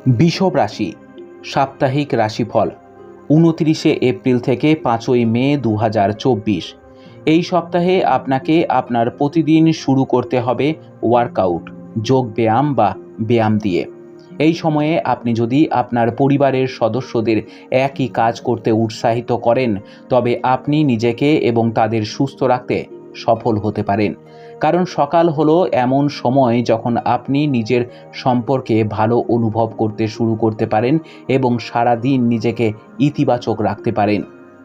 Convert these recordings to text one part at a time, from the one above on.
বৃষভ রাশি সাপ্তাহিক রাশিফল ২৯শে এপ্রিল থেকে ৫ই মে ২০২৪। এই সপ্তাহে আপনাকে আপনার প্রতিদিন শুরু করতে হবে ওয়ার্কআউট, যোগ ব্যায়াম বা ব্যায়াম দিয়ে। এই সময়ে আপনি যদি আপনার পরিবারের সদস্যদের একই কাজ করতে উৎসাহিত করেন, তবে আপনি নিজেকে এবং তাদের সুস্থ রাখতে সফল হতে পারেন। কারণ সকাল হলো এমন সময় যখন আপনি নিজের সম্পর্কে ভালো অনুভব করতে শুরু করতে পারেন এবং সারা দিন নিজেকে ইতিবাচক রাখতে পারেন।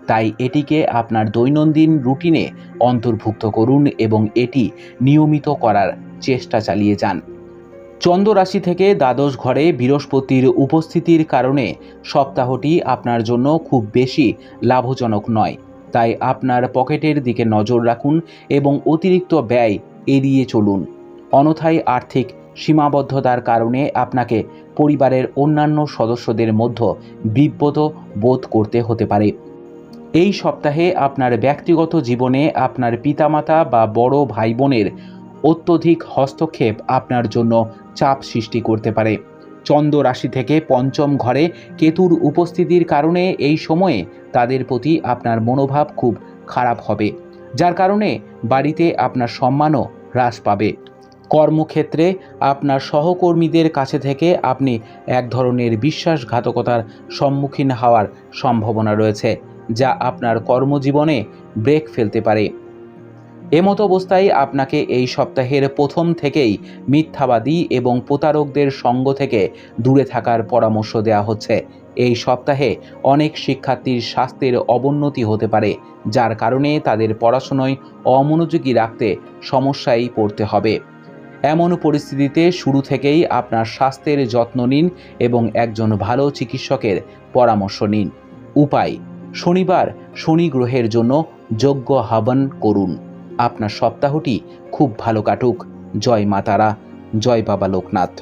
তাই এটিকে আপনার দৈনন্দিন রুটিনে অন্তর্ভুক্ত করুন এবং এটি নিয়মিত করার চেষ্টা চালিয়ে যান। চন্দ্র রাশি থেকে দ্বাদশ ঘরে বৃহস্পতির উপস্থিতির কারণে সপ্তাহটি আপনার জন্য খুব বেশি লাভজনক নয়। তাই আপনার পকেটের দিকে নজর রাখুন এবং অতিরিক্ত ব্যয় এড়িয়ে চলুন। অন্যথায় আর্থিক সীমাবদ্ধতার কারণে আপনাকে পরিবারের অন্যান্য সদস্যদের মধ্যে বিব্রত বোধ করতে হতে পারে। এই সপ্তাহে আপনার ব্যক্তিগত জীবনে আপনার পিতামাতা বা বড় ভাই বোনের অত্যধিক হস্তক্ষেপ আপনার জন্য চাপ সৃষ্টি করতে পারে। চন্দ্র রাশি থেকে পঞ্চম ঘরে কেতুর উপস্থিতির কারণে এই সময়ে তাদের প্রতি আপনার মনোভাব খুব খারাপ হবে, যার কারণে বাড়িতে আপনার সম্মানও হ্রাস পাবে। কর্মক্ষেত্রে আপনার সহকর্মীদের কাছে থেকে আপনি এক ধরনের বিশ্বাসঘাতকতার সম্মুখীন হওয়ার সম্ভাবনা রয়েছে, যা আপনার কর্মজীবনে ব্রেক ফেলতে পারে। এমতো অবস্থায় আপনাকে এই সপ্তাহের প্রথম থেকেই মিথ্যাবাদী এবং প্রতারকদের সঙ্গ থেকে দূরে থাকার পরামর্শ দেওয়া হচ্ছে। এই সপ্তাহে অনেক শিক্ষার্থীর স্বাস্থ্যের অবনতি হতে পারে, যার কারণে তাদের পড়াশোনায় অমনোযোগী রাখতে সমস্যায় পড়তে হবে। এমন পরিস্থিতিতে শুরু থেকেই আপনার স্বাস্থ্যের যত্ন নিন এবং একজন ভালো চিকিৎসকের পরামর্শ নিন। উপায়: শনিবার শনি গ্রহের জন্য যজ্ঞ হবন করুন। আপনার সপ্তাহটি খুব ভালো কাটুক। জয় মা তারা, জয় বাবা লোকনাথ।